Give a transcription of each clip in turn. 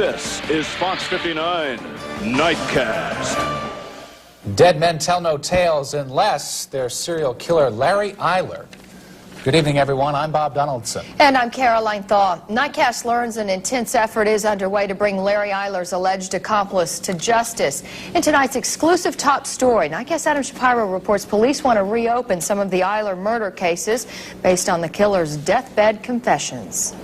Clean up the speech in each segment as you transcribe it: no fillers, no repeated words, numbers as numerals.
This is Fox 59 Nightcast. Dead men tell no tales unless they're serial killer Larry Eyler. Good evening, everyone. I'm Bob Donaldson. And I'm Caroline Thaw. Nightcast learns an intense effort is underway to bring Larry Eyler's alleged accomplice to justice. In tonight's exclusive top story, Nightcast Adam Shapiro reports police want to reopen some of the Eyler murder cases based on the killer's deathbed confessions.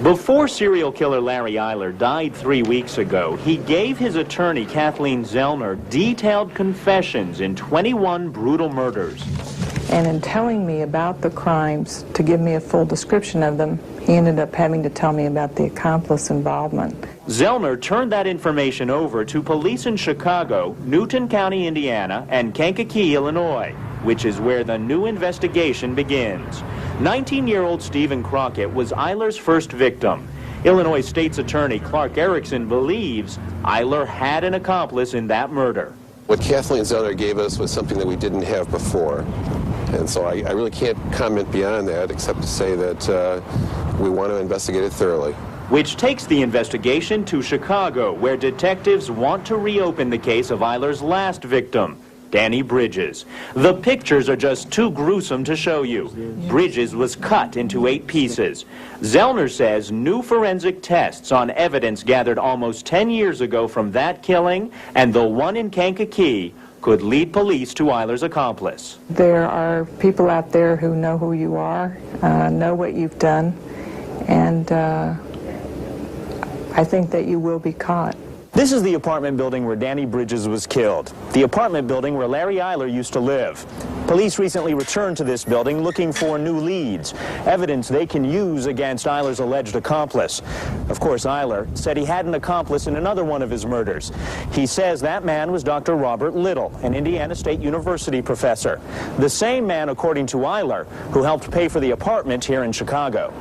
Before serial killer Larry Eyler died 3 weeks ago, he gave his attorney, Kathleen Zellner, detailed confessions in 21 brutal murders. And in telling me about the crimes, to give me a full description of them, he ended up having to tell me about the accomplice involvement. Zellner turned that information over to police in Chicago, Newton County, Indiana, and Kankakee, Illinois, which is where the new investigation begins. 19-year-old Stephen Crockett was Eyler's first victim. Illinois State's Attorney Clark Erickson believes Eyler had an accomplice in that murder. What Kathleen Zellner gave us was something that we didn't have before. And so I really can't comment beyond that except to say that we want to investigate it thoroughly. Which takes the investigation to Chicago, where detectives want to reopen the case of Eyler's last victim, Danny Bridges. The pictures are just too gruesome to show you. Bridges was cut into 8 pieces. Zellner says new forensic tests on evidence gathered almost 10 years ago from that killing and the one in Kankakee could lead police to Eyler's accomplice. There are people out there who know who you are, know what you've done, and I think that you will be caught. This is the apartment building where Danny Bridges was killed. The apartment building where Larry Eyler used to live. Police recently returned to this building looking for new leads, evidence they can use against Eyler's alleged accomplice. Of course, Eyler said he had an accomplice in another one of his murders. He says that man was Dr. Robert Little, an Indiana State University professor. The same man, according to Eyler, who helped pay for the apartment here in Chicago.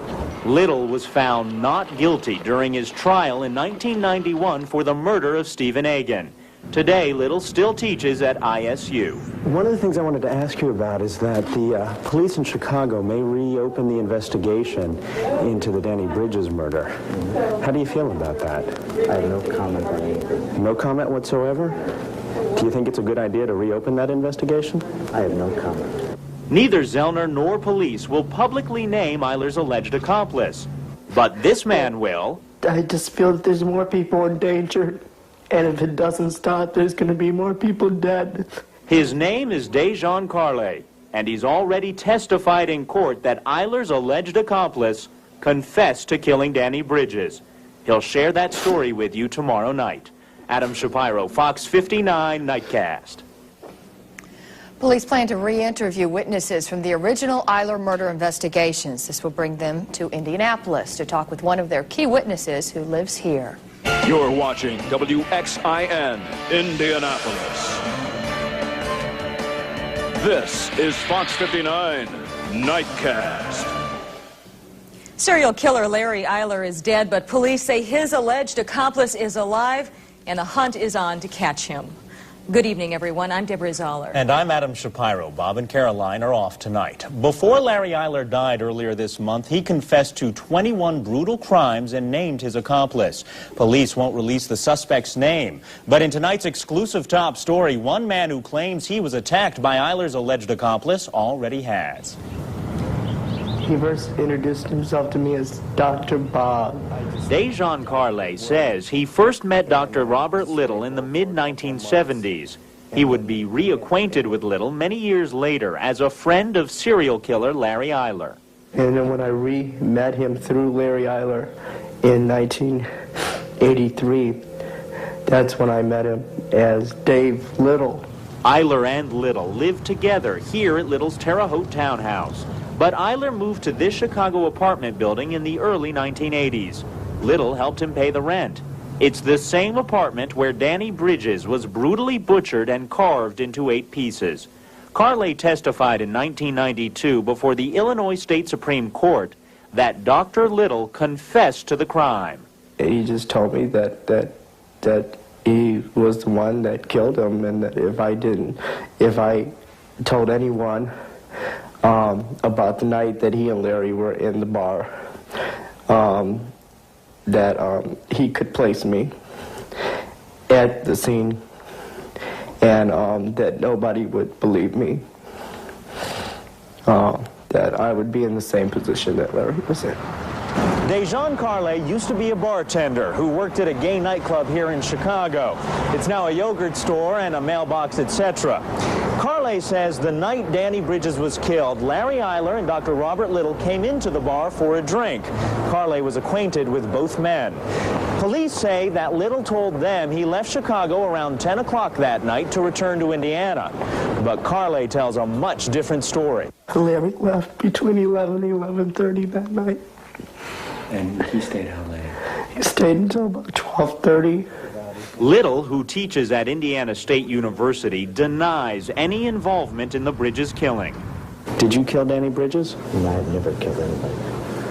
Little was found not guilty during his trial in 1991 for the murder of Stephen Egan. Today, Little still teaches at ISU. One of the things I wanted to ask you about is that the police in Chicago may reopen the investigation into the Danny Bridges murder. How do you feel about that? I have no comment on anything. No comment whatsoever? Do you think it's a good idea to reopen that investigation? I have no comment. Neither Zellner nor police will publicly name Eyler's alleged accomplice. But this man will. I just feel that there's more people in danger, and if it doesn't stop, there's going to be more people dead. His name is Dejan Carley, and he's already testified in court that Eyler's alleged accomplice confessed to killing Danny Bridges. He'll share that story with you tomorrow night. Adam Shapiro, Fox 59 Nightcast. Police plan to re-interview witnesses from the original Eyler murder investigations. This will bring them to Indianapolis to talk with one of their key witnesses who lives here. You're watching WXIN Indianapolis. This is Fox 59 Nightcast. Serial killer Larry Eyler is dead, but police say his alleged accomplice is alive and the hunt is on to catch him. Good evening, everyone. I'm Deborah Zoller. And I'm Adam Shapiro. Bob and Caroline are off tonight. Before Larry Eyler died earlier this month, he confessed to 21 brutal crimes and named his accomplice. Police won't release the suspect's name. But in tonight's exclusive top story, one man who claims he was attacked by Eyler's alleged accomplice already has. He first introduced himself to me as Dr. Bob. Dejan Carley says he first met Dr. Robert Little in the mid-1970s. He would be reacquainted with Little many years later as a friend of serial killer Larry Eyler. And then when I met him through Larry Eyler in 1983, that's when I met him as Dave Little. Eyler and Little lived together here at Little's Terre Haute townhouse. But Eyler moved to this Chicago apartment building in the early 1980s. Little helped him pay the rent. It's the same apartment where Danny Bridges was brutally butchered and carved into 8 pieces. Carley testified in 1992 before the Illinois State Supreme Court that Dr. Little confessed to the crime. He just told me that he was the one that killed him, and that if I told anyone about the night that he and Larry were in the bar, that he could place me at the scene, and that nobody would believe me, that I would be in the same position that Larry was in. Dejan Carley used to be a bartender who worked at a gay nightclub here in Chicago. It's now a yogurt store and a mailbox, etc. Carley says the night Danny Bridges was killed, Larry Eyler and Dr. Robert Little came into the bar for a drink. Carley was acquainted with both men. Police say that Little told them he left Chicago around 10 o'clock that night to return to Indiana. But Carley tells a much different story. Larry left between 11 and 11:30 that night. And he stayed how late? He stayed until about 12:30. Little, who teaches at Indiana State University, denies any involvement in the Bridges killing. Did you kill Danny Bridges? No, I've never killed anybody.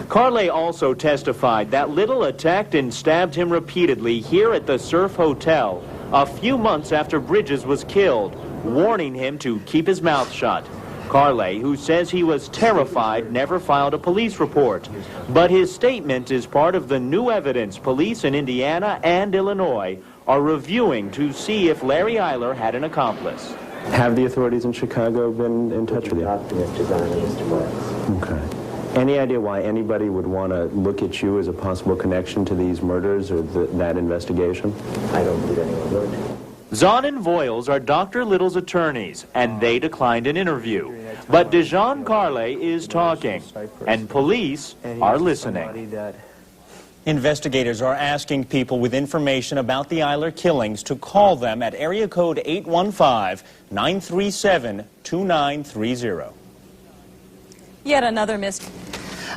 Carley also testified that Little attacked and stabbed him repeatedly here at the Surf Hotel a few months after Bridges was killed, warning him to keep his mouth shut. Carley, who says he was terrified, never filed a police report. But his statement is part of the new evidence police in Indiana and Illinois are reviewing to see if Larry Eyler had an accomplice. Have the authorities in Chicago been in touch with you? Okay. Any idea why anybody would want to look at you as a possible connection to these murders or that investigation? I don't believe anyone would. Zahn and Voiles are Dr. Little's attorneys, and they declined an interview. But Dejan Carley is talking, and police are listening. Investigators are asking people with information about the Eyler killings to call them at area code 815-937-2930. Yet another mystery.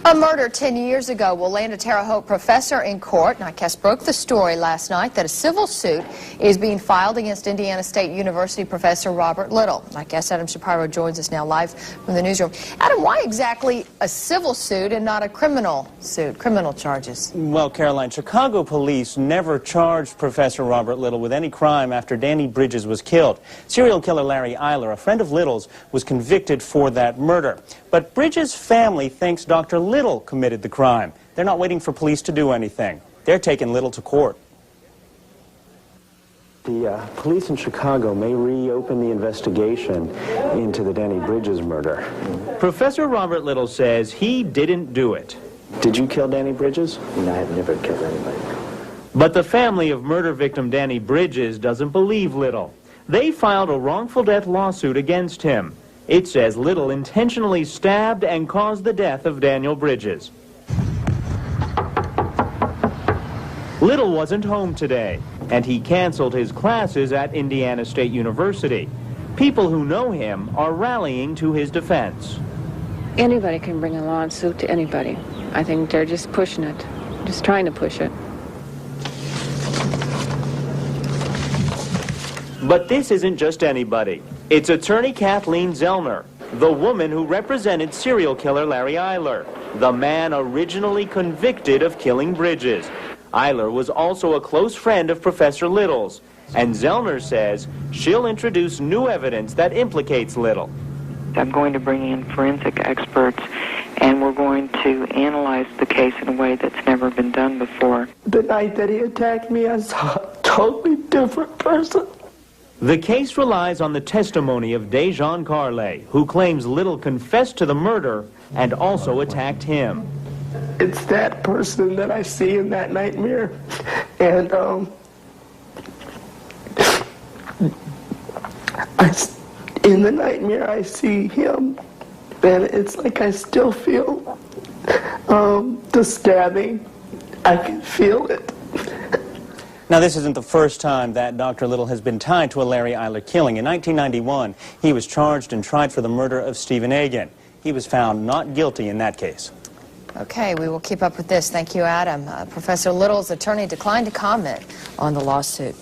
A murder 10 years ago will land a Terre Haute professor in court. Nightcast broke the story last night that a civil suit is being filed against Indiana State University professor Robert Little. Nightcast Adam Shapiro joins us now live from the newsroom. Adam, why exactly a civil suit and not a criminal suit, criminal charges? Well, Caroline, Chicago police never charged Professor Robert Little with any crime after Danny Bridges was killed. Serial killer Larry Eyler, a friend of Little's, was convicted for that murder. But Bridges' family thinks Dr. Little committed the crime. They're not waiting for police to do anything. They're taking Little to court. The police in Chicago may reopen the investigation into the Danny Bridges murder. Professor Robert Little says he didn't do it. Did you kill Danny Bridges? No, I've never killed anybody. But the family of murder victim Danny Bridges doesn't believe Little. They filed a wrongful death lawsuit against him. It says Little intentionally stabbed and caused the death of Daniel Bridges. Little wasn't home today, and he canceled his classes at Indiana State University. People who know him are rallying to his defense. Anybody can bring a lawsuit to anybody. I think they're just pushing it, just trying to push it. But this isn't just anybody. It's attorney Kathleen Zellner, the woman who represented serial killer Larry Eyler, the man originally convicted of killing Bridges. Eyler was also a close friend of Professor Little's, and Zellner says she'll introduce new evidence that implicates Little. I'm going to bring in forensic experts, and we're going to analyze the case in a way that's never been done before. The night that he attacked me, I saw a totally different person. The case relies on the testimony of Dejan Carley, who claims Little confessed to the murder and also attacked him. It's that person that I see in that nightmare. And in the nightmare I see him, and it's like I still feel the stabbing. I can feel it. Now, this isn't the first time that Dr. Little has been tied to a Larry Eyler killing. In 1991, he was charged and tried for the murder of Stephen Agin. He was found not guilty in that case. Okay, we will keep up with this. Thank you, Adam. Professor Little's attorney declined to comment on the lawsuit.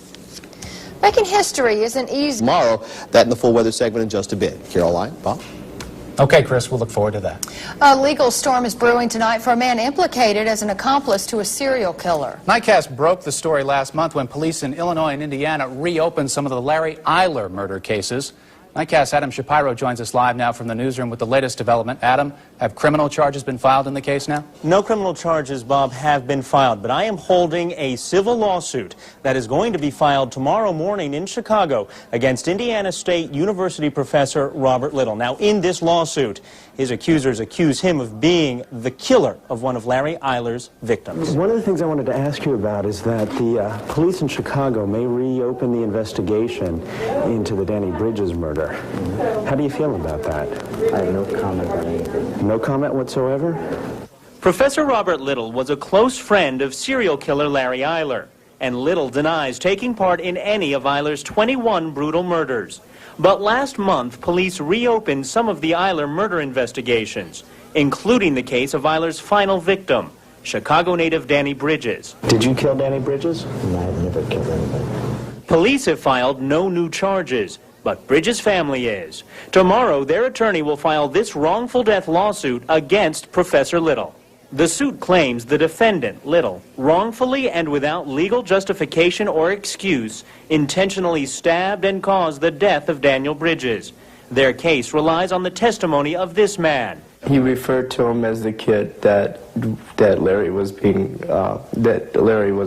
Making history isn't easy. Tomorrow, that in the full weather segment in just a bit. Caroline, Bob? Okay, Chris, we'll look forward to that. A legal storm is brewing tonight for a man implicated as an accomplice to a serial killer. Nightcast broke the story last month when police in Illinois and Indiana reopened some of the Larry Eyler murder cases. Nightcast Adam Shapiro joins us live now from the newsroom with the latest development. Adam, have criminal charges been filed in the case now? No criminal charges, Bob, have been filed, but I am holding a civil lawsuit that is going to be filed tomorrow morning in Chicago against Indiana State University professor Robert Little. Now, in this lawsuit, his accusers accuse him of being the killer of one of Larry Eyler's victims. One of the things I wanted to ask you about is that the police in Chicago may reopen the investigation into the Danny Bridges murder. How do you feel about that? I have no comment on anything. No comment whatsoever? Professor Robert Little was a close friend of serial killer Larry Eyler, and Little denies taking part in any of Eyler's 21 brutal murders. But last month, police reopened some of the Eyler murder investigations, including the case of Eyler's final victim, Chicago native Danny Bridges. Did you kill Danny Bridges? No, I've never killed anybody. Police have filed no new charges, but Bridges' family is. Tomorrow, their attorney will file this wrongful death lawsuit against Professor Little. The suit claims the defendant, Little, wrongfully and without legal justification or excuse, intentionally stabbed and caused the death of Daniel Bridges. Their case relies on the testimony of this man. He referred to him as the kid that Larry was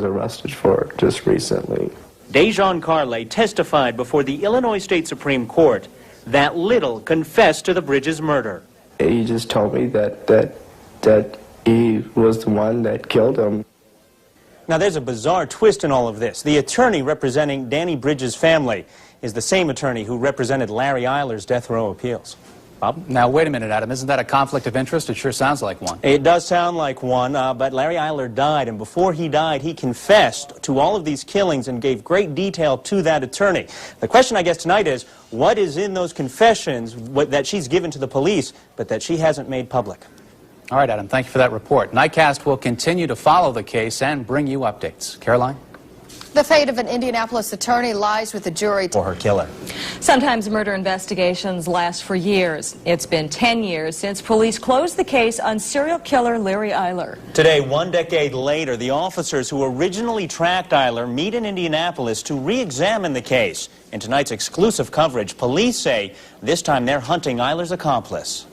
arrested for just recently. Dejan Carle testified before the Illinois State Supreme Court that Little confessed to the Bridges murder. He just told me that he was the one that killed him. Now, there's a bizarre twist in all of this. The attorney representing Danny Bridges' family is the same attorney who represented Larry Eyler's death row appeals. Bob? Now, wait a minute, Adam. Isn't that a conflict of interest? It sure sounds like one. It does sound like one, but Larry Eyler died, and before he died, he confessed to all of these killings and gave great detail to that attorney. The question, I guess, tonight is, what is in those confessions that she's given to the police, but that she hasn't made public? All right, Adam, thank you for that report. Nightcast will continue to follow the case and bring you updates. Caroline? The fate of an Indianapolis attorney lies with the jury. For her killer. Sometimes murder investigations last for years. It's been 10 years since police closed the case on serial killer Larry Eyler. Today, 1 decade later, the officers who originally tracked Eyler meet in Indianapolis to re-examine the case. In tonight's exclusive coverage, police say this time they're hunting Eyler's accomplice.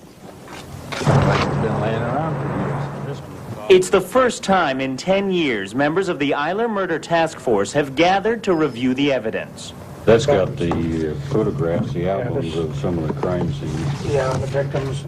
It's the first time in 10 years members of the Eyler Murder Task Force have gathered to review the evidence. That's got the photographs, the albums of some of the crime scenes. Yeah, the victims.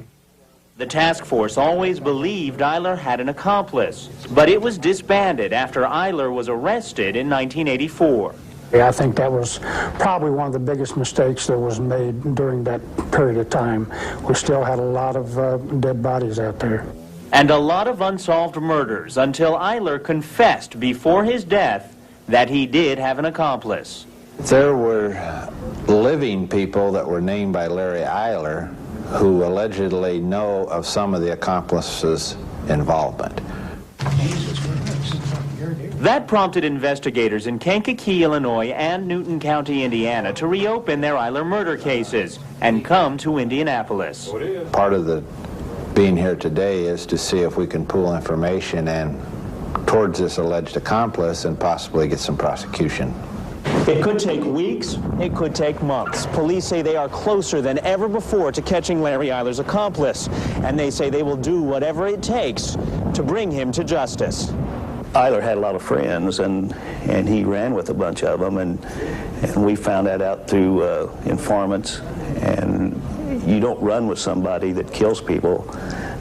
The task force always believed Eyler had an accomplice, but it was disbanded after Eyler was arrested in 1984. Yeah, I think that was probably one of the biggest mistakes that was made during that period of time. We still had a lot of dead bodies out there. And a lot of unsolved murders until Eyler confessed before his death that he did have an accomplice. There were living people that were named by Larry Eyler who allegedly know of some of the accomplices' involvement. That prompted investigators in Kankakee, Illinois and Newton County, Indiana to reopen their Eyler murder cases and come to Indianapolis. Part of the being here today is to see if we can pool information and towards this alleged accomplice and possibly get some prosecution. It could take weeks, it could take months. Police say they are closer than ever before to catching Larry Eyler's accomplice, and they say they will do whatever it takes to bring him to justice. Eyler had a lot of friends, and he ran with a bunch of them, and we found that out through informants. And you don't run with somebody that kills people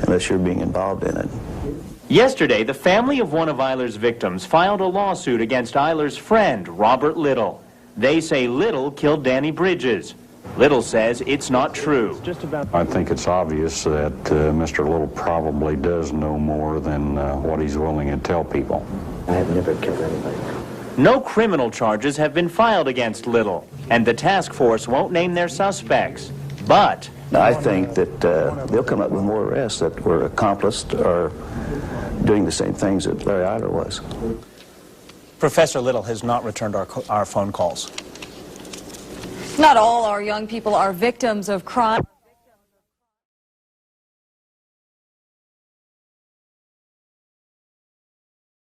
unless you're being involved in it. Yesterday, the family of one of Eyler's victims filed a lawsuit against Eyler's friend, Robert Little. They say Little killed Danny Bridges. Little says it's not true. I think it's obvious that Mr. Little probably does know more than what he's willing to tell people. I have never killed anybody. No criminal charges have been filed against Little, and the task force won't name their suspects. But I think that they'll come up with more arrests that were accomplished or doing the same things that Larry Eyler was. Professor Little has not returned our phone calls. Not all our young people are victims of crime.